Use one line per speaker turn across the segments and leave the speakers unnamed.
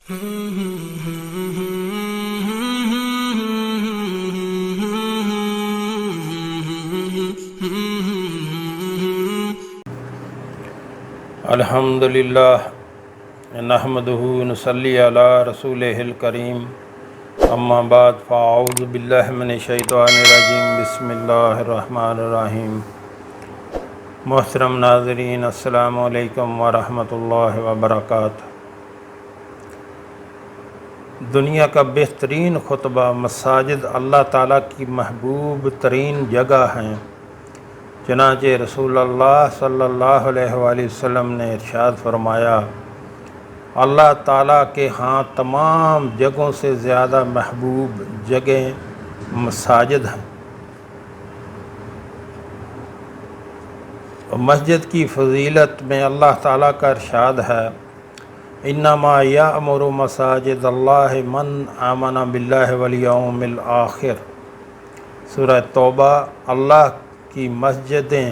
الحمدللہ نحمدہ ونصلی علی رسولہ الکریم اما بعد فاعوذ باللہ من الشیطان الرجیم بسم اللہ الرحمن الرحیم۔ محترم ناظرین، السلام علیکم ورحمۃ اللہ وبرکاتہ۔ دنیا کا بہترین خطبہ مساجد اللہ تعالیٰ کی محبوب ترین جگہ ہیں۔ چنانچہ رسول اللہ صلی اللہ علیہ وآلہ وسلم نے ارشاد فرمایا، اللہ تعالیٰ کے ہاں تمام جگہوں سے زیادہ محبوب جگہیں مساجد ہیں۔ مسجد کی فضیلت میں اللہ تعالیٰ کا ارشاد ہے، انما یأمر مساجد اللہ من آمن باللہ والیوم الآخر۔ سورہ توبہ۔ اللہ کی مسجدیں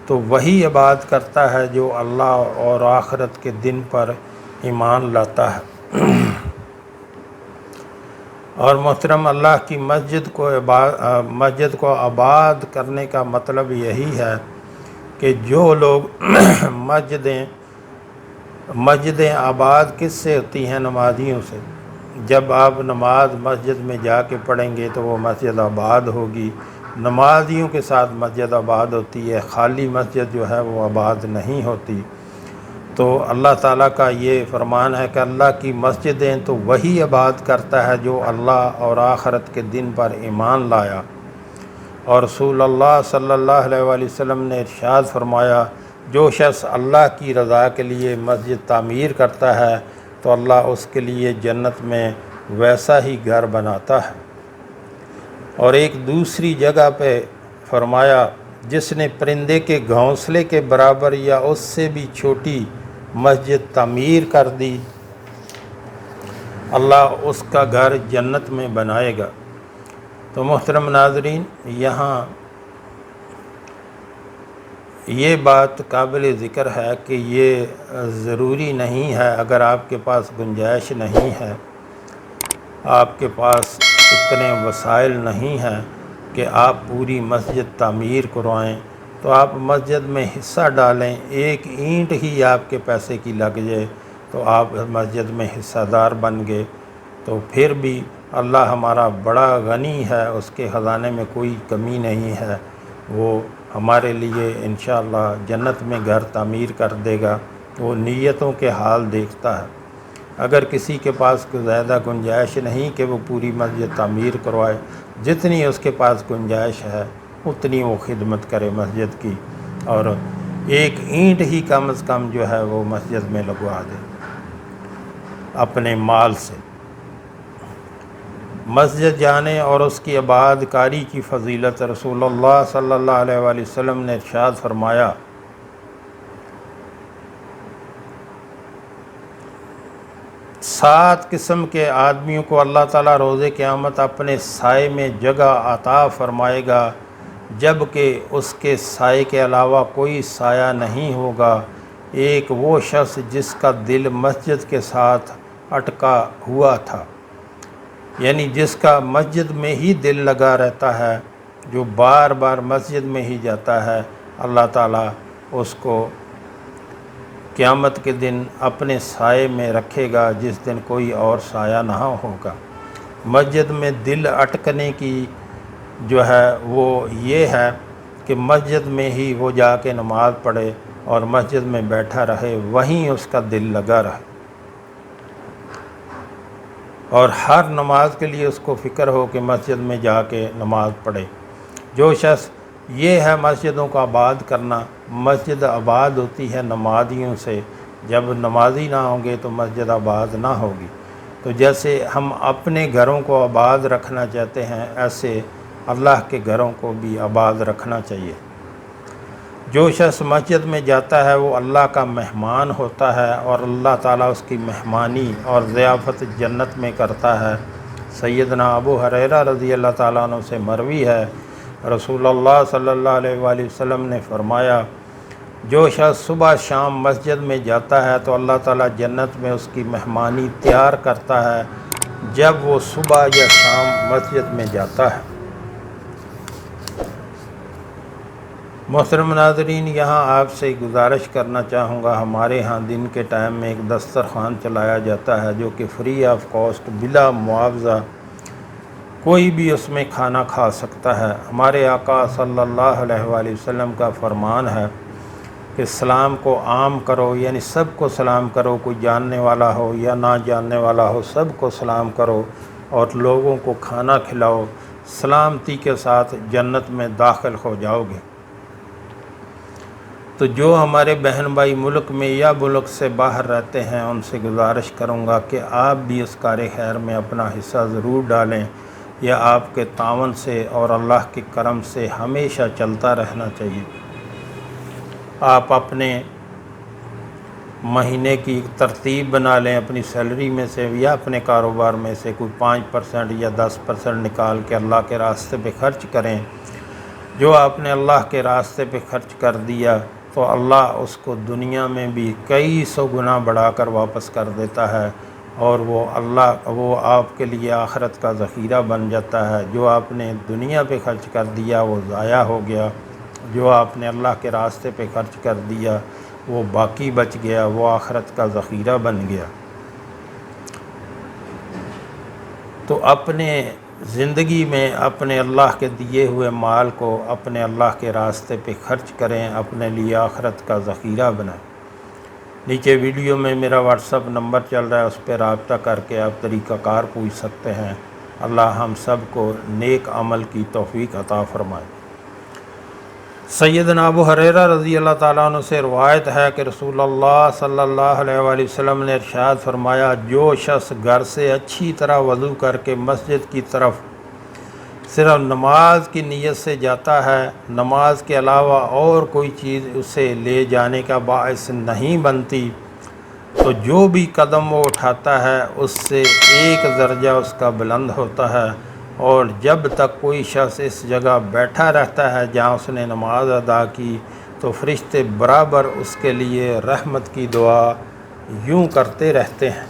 تو وہی عبادت کرتا ہے جو اللہ اور آخرت کے دن پر ایمان لاتا ہے۔ اور محترم، اللہ کی مسجد کو آباد کرنے کا مطلب یہی ہے کہ جو لوگ مسجدیں آباد کس سے ہوتی ہیں؟ نمازیوں سے۔ جب آپ نماز مسجد میں جا کے پڑھیں گے تو وہ مسجد آباد ہوگی۔ نمازیوں کے ساتھ مسجد آباد ہوتی ہے، خالی مسجد جو ہے وہ آباد نہیں ہوتی۔ تو اللہ تعالیٰ کا یہ فرمان ہے کہ اللہ کی مسجدیں تو وہی آباد کرتا ہے جو اللہ اور آخرت کے دن پر ایمان لایا۔ اور رسول اللہ صلی اللہ علیہ وآلہ وسلم نے ارشاد فرمایا، جو شخص اللہ کی رضا کے لیے مسجد تعمیر کرتا ہے تو اللہ اس کے لیے جنت میں ویسا ہی گھر بناتا ہے۔ اور ایک دوسری جگہ پہ فرمایا، جس نے پرندے کے گھونسلے کے برابر یا اس سے بھی چھوٹی مسجد تعمیر کر دی، اللہ اس کا گھر جنت میں بنائے گا۔ تو محترم ناظرین، یہاں یہ بات قابل ذکر ہے کہ یہ ضروری نہیں ہے، اگر آپ کے پاس گنجائش نہیں ہے، آپ کے پاس اتنے وسائل نہیں ہیں کہ آپ پوری مسجد تعمیر کروائیں، تو آپ مسجد میں حصہ ڈالیں۔ ایک اینٹ ہی آپ کے پیسے کی لگ جائے تو آپ مسجد میں حصہ دار بن گئے، تو پھر بھی اللہ ہمارا بڑا غنی ہے، اس کے خزانے میں کوئی کمی نہیں ہے، وہ ہمارے لیے انشاءاللہ جنت میں گھر تعمیر کر دے گا۔ وہ نیتوں کے حال دیکھتا ہے۔ اگر کسی کے پاس کوئی زیادہ گنجائش نہیں کہ وہ پوری مسجد تعمیر کروائے، جتنی اس کے پاس گنجائش ہے اتنی وہ خدمت کرے مسجد کی، اور ایک اینٹ ہی کم از کم جو ہے وہ مسجد میں لگوا دے اپنے مال سے۔ مسجد جانے اور اس کی آباد کاری کی فضیلت، رسول اللہ صلی اللہ علیہ وآلہ وسلم نے ارشاد فرمایا، 7 قسم کے آدمیوں کو اللہ تعالیٰ روز قیامت اپنے سائے میں جگہ عطا فرمائے گا، جب کہ اس کے سائے کے علاوہ کوئی سایہ نہیں ہوگا۔ ایک وہ شخص جس کا دل مسجد کے ساتھ اٹکا ہوا تھا، یعنی جس کا مسجد میں ہی دل لگا رہتا ہے، جو بار بار مسجد میں ہی جاتا ہے، اللہ تعالیٰ اس کو قیامت کے دن اپنے سائے میں رکھے گا، جس دن کوئی اور سایہ نہ ہوگا۔ مسجد میں دل اٹکنے کی جو ہے وہ یہ ہے کہ مسجد میں ہی وہ جا کے نماز پڑھے اور مسجد میں بیٹھا رہے، وہیں اس کا دل لگا رہے، اور ہر نماز کے لیے اس کو فکر ہو کہ مسجد میں جا کے نماز پڑھے۔ جو شخص یہ ہے مسجدوں کو آباد کرنا، مسجد آباد ہوتی ہے نمازیوں سے، جب نمازی نہ ہوں گے تو مسجد آباد نہ ہوگی۔ تو جیسے ہم اپنے گھروں کو آباد رکھنا چاہتے ہیں، ایسے اللہ کے گھروں کو بھی آباد رکھنا چاہیے۔ جو شخص مسجد میں جاتا ہے وہ اللہ کا مہمان ہوتا ہے، اور اللہ تعالیٰ اس کی مہمانی اور ضیافت جنت میں کرتا ہے۔ سیدنا ابو ہریرہ رضی اللہ تعالیٰ عنہ سے مروی ہے، رسول اللہ صلی اللہ علیہ وآلہ وسلم نے فرمایا، جو شخص صبح شام مسجد میں جاتا ہے تو اللہ تعالیٰ جنت میں اس کی مہمانی تیار کرتا ہے جب وہ صبح یا شام مسجد میں جاتا ہے۔ محترم ناظرین، یہاں آپ سے گزارش کرنا چاہوں گا، ہمارے ہاں دن کے ٹائم میں ایک دسترخوان چلایا جاتا ہے جو کہ فری آف کاسٹ، بلا معاوضہ کوئی بھی اس میں کھانا کھا سکتا ہے۔ ہمارے آقا صلی اللہ علیہ وآلہ وسلم کا فرمان ہے کہ سلام کو عام کرو، یعنی سب کو سلام کرو، کوئی جاننے والا ہو یا نہ جاننے والا ہو، سب کو سلام کرو اور لوگوں کو کھانا کھلاؤ، سلامتی کے ساتھ جنت میں داخل ہو جاؤ گے۔ تو جو ہمارے بہن بھائی ملک میں یا ملک سے باہر رہتے ہیں ان سے گزارش کروں گا کہ آپ بھی اس کار خیر میں اپنا حصہ ضرور ڈالیں، یہ آپ کے تعاون سے اور اللہ کے کرم سے ہمیشہ چلتا رہنا چاہیے۔ آپ اپنے مہینے کی ترتیب بنا لیں، اپنی سیلری میں سے یا اپنے کاروبار میں سے کوئی 5% یا 10% نکال کے اللہ کے راستے پہ خرچ کریں۔ جو آپ نے اللہ کے راستے پہ خرچ کر دیا تو اللہ اس کو دنیا میں بھی کئی سو گنا بڑھا کر واپس کر دیتا ہے، اور وہ آپ کے لیے آخرت کا ذخیرہ بن جاتا ہے۔ جو آپ نے دنیا پہ خرچ کر دیا وہ ضائع ہو گیا، جو آپ نے اللہ کے راستے پہ خرچ کر دیا وہ باقی بچ گیا، وہ آخرت کا ذخیرہ بن گیا۔ تو اپنے زندگی میں اپنے اللہ کے دیے ہوئے مال کو اپنے اللہ کے راستے پہ خرچ کریں، اپنے لیے آخرت کا ذخیرہ بنائیں۔ نیچے ویڈیو میں میرا واٹس ایپ نمبر چل رہا ہے، اس پہ رابطہ کر کے آپ طریقہ کار پوچھ سکتے ہیں۔ اللہ ہم سب کو نیک عمل کی توفیق عطا فرمائے۔ سیدنا ابو ہریرہ رضی اللہ تعالیٰ عنہ سے روایت ہے کہ رسول اللہ صلی اللہ علیہ وآلہ وسلم نے ارشاد فرمایا، جو شخص گھر سے اچھی طرح وضو کر کے مسجد کی طرف صرف نماز کی نیت سے جاتا ہے، نماز کے علاوہ اور کوئی چیز اسے لے جانے کا باعث نہیں بنتی، تو جو بھی قدم وہ اٹھاتا ہے اس سے ایک درجہ اس کا بلند ہوتا ہے، اور جب تک کوئی شخص اس جگہ بیٹھا رہتا ہے جہاں اس نے نماز ادا کی تو فرشتے برابر اس کے لیے رحمت کی دعا یوں کرتے رہتے ہیں۔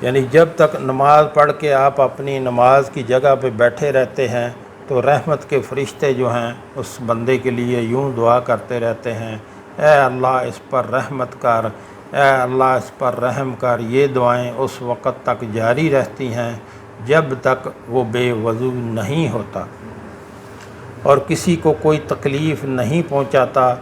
یعنی جب تک نماز پڑھ کے آپ اپنی نماز کی جگہ پہ بیٹھے رہتے ہیں تو رحمت کے فرشتے جو ہیں اس بندے کے لیے یوں دعا کرتے رہتے ہیں، اے اللہ اس پر رحمت کر، اے اللہ اس پر رحم کر۔ یہ دعائیں اس وقت تک جاری رہتی ہیں جب تک وہ بے وضو نہیں ہوتا اور کسی کو کوئی تکلیف نہیں پہنچاتا۔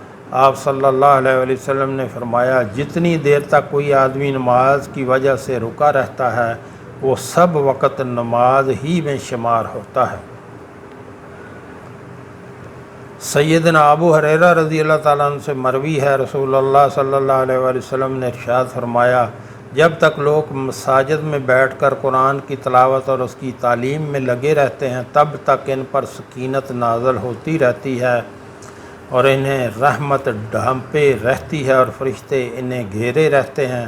آپ صلی اللہ علیہ وآلہ وسلم نے فرمایا، جتنی دیر تک کوئی آدمی نماز کی وجہ سے رکا رہتا ہے وہ سب وقت نماز ہی میں شمار ہوتا ہے۔ سیدنا ابو ہریرہ رضی اللہ تعالیٰ عنہ سے مروی ہے، رسول اللہ صلی اللہ علیہ وآلہ وسلم نے ارشاد فرمایا، جب تک لوگ مساجد میں بیٹھ کر قرآن کی تلاوت اور اس کی تعلیم میں لگے رہتے ہیں تب تک ان پر سکینت نازل ہوتی رہتی ہے اور انہیں رحمت ڈھانپے رہتی ہے اور فرشتے انہیں گھیرے رہتے ہیں،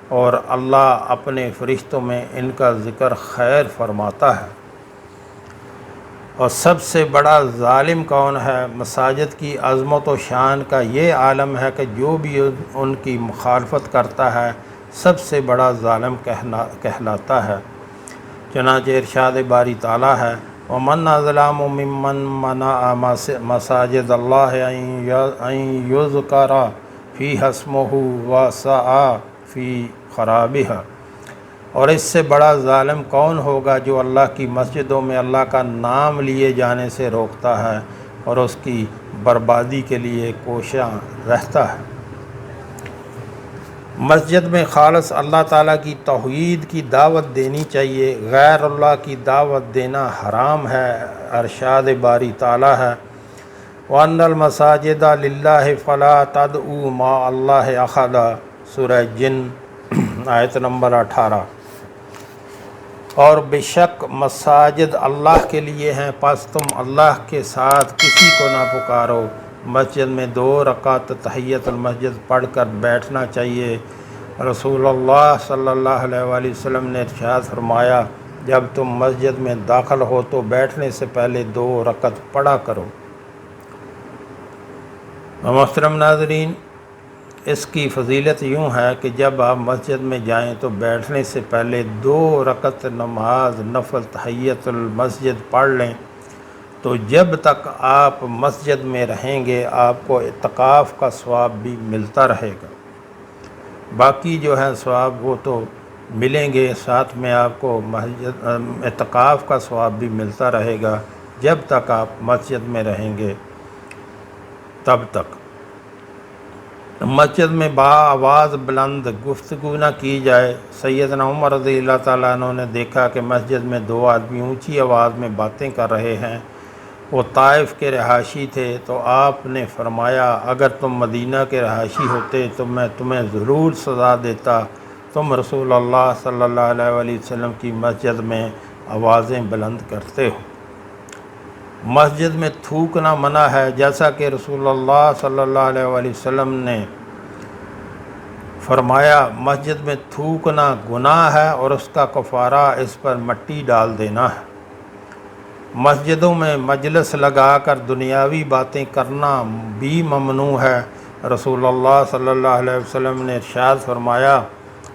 اور اللہ اپنے فرشتوں میں ان کا ذکر خیر فرماتا ہے۔ اور سب سے بڑا ظالم کون ہے؟ مساجد کی عظمت و شان کا یہ عالم ہے کہ جو بھی ان کی مخالفت کرتا ہے سب سے بڑا ظالم کہلاتا ہے۔ چنانچہ ارشاد باری تعالیٰ ہے، وَمَنْ أَظْلَمُ مِمَّنْ مَنَعَ مَسَاجِدَ اللَّهِ أَنْ يُذْكَرَ فِيهَا اسْمُهُ وَسَعَىٰ فِي خَرَابِهَا۔ اور اس سے بڑا ظالم کون ہوگا جو اللہ کی مسجدوں میں اللہ کا نام لیے جانے سے روکتا ہے اور اس کی بربادی کے لیے کوشاں رہتا ہے۔ مسجد میں خالص اللہ تعالیٰ کی توحید کی دعوت دینی چاہیے، غیر اللہ کی دعوت دینا حرام ہے۔ ارشاد باری تعالیٰ ہے، وَأَنَّ الْمَسَاجِدَ لِلَّهِ فَلَا تَدْعُوا مَعَ اللَّهِ أَحَدًا، سورہ جن آیت نمبر 18۔ اور بے شک مساجد اللہ کے لیے ہیں، پس تم اللہ کے ساتھ کسی کو نہ پکارو۔ مسجد میں 2 رکعت تحیت المسجد پڑھ کر بیٹھنا چاہیے۔ رسول اللہ صلی اللہ علیہ وآلہ وسلم نے ارشاد فرمایا، جب تم مسجد میں داخل ہو تو بیٹھنے سے پہلے 2 رکعت پڑھا کرو۔ محترم ناظرین، اس کی فضیلت یوں ہے کہ جب آپ مسجد میں جائیں تو بیٹھنے سے پہلے 2 رکعت نماز نفل تحیۃ المسجد پڑھ لیں، تو جب تک آپ مسجد میں رہیں گے آپ کو اعتکاف کا ثواب بھی ملتا رہے گا۔ باقی جو ہے ثواب وہ تو ملیں گے، ساتھ میں آپ کو اعتکاف کا ثواب بھی ملتا رہے گا جب تک آپ مسجد میں رہیں گے تب تک۔ مسجد میں آواز بلند گفتگو نہ کی جائے۔ سیدنا عمر رضی اللہ تعالیٰ عنہ نے دیکھا کہ مسجد میں 2 آدمی اونچی آواز میں باتیں کر رہے ہیں، وہ طائف کے رہائشی تھے، تو آپ نے فرمایا اگر تم مدینہ کے رہائشی ہوتے تو میں تمہیں ضرور سزا دیتا، تم رسول اللہ صلی اللہ علیہ وآلہ وسلم کی مسجد میں آوازیں بلند کرتے ہو۔ مسجد میں تھوکنا منع ہے، جیسا کہ رسول اللہ صلی اللہ علیہ وآلہ وسلم نے فرمایا مسجد میں تھوکنا گناہ ہے اور اس کا کفارہ اس پر مٹی ڈال دینا ہے۔ مسجدوں میں مجلس لگا کر دنیاوی باتیں کرنا بھی ممنوع ہے۔ رسول اللہ صلی اللہ علیہ وسلم نے ارشاد فرمایا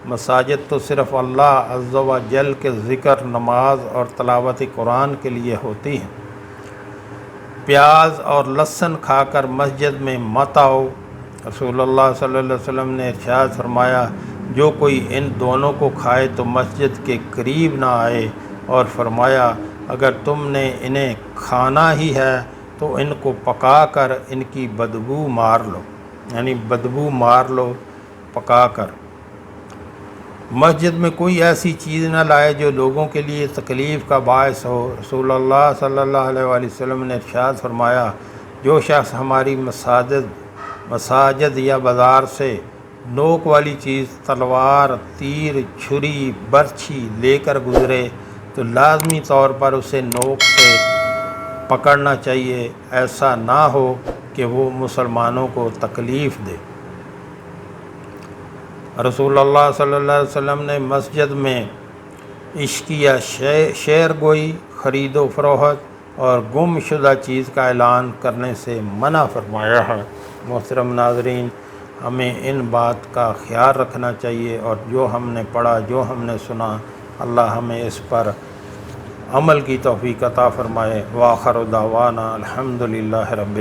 مساجد تو صرف اللہ عز و جل کے ذکر، نماز اور تلاوت قرآن کے لیے ہوتی ہیں۔ پیاز اور لہسن کھا کر مسجد میں مت آؤ۔ رسول اللہ صلی اللہ علیہ وسلم نے ارشاد فرمایا جو کوئی ان دونوں کو کھائے تو مسجد کے قریب نہ آئے، اور فرمایا اگر تم نے انہیں کھانا ہی ہے تو ان کو پکا کر ان کی بدبو مار لو، یعنی بدبو مار لو پکا کر۔ مسجد میں کوئی ایسی چیز نہ لائے جو لوگوں کے لیے تکلیف کا باعث ہو۔ رسول اللہ صلی اللہ علیہ وآلہ وسلم نے ارشاد فرمایا جو شخص ہماری مساجد یا بازار سے نوک والی چیز تلوار، تیر، چھری، برچھی لے کر گزرے تو لازمی طور پر اسے نوک سے پکڑنا چاہیے، ایسا نہ ہو کہ وہ مسلمانوں کو تکلیف دے۔ رسول اللہ صلی اللہ علیہ وسلم نے مسجد میں عشقیہ شعر گوئی، خرید و فروخت اور گم شدہ چیز کا اعلان کرنے سے منع فرمایا ہے۔ محترم ناظرین، ہمیں ان بات کا خیال رکھنا چاہیے، اور جو ہم نے پڑھا، جو ہم نے سنا، اللہ ہمیں اس پر عمل کی توفیق عطا فرمائے۔ وآخر دعوانا الحمدللہ رب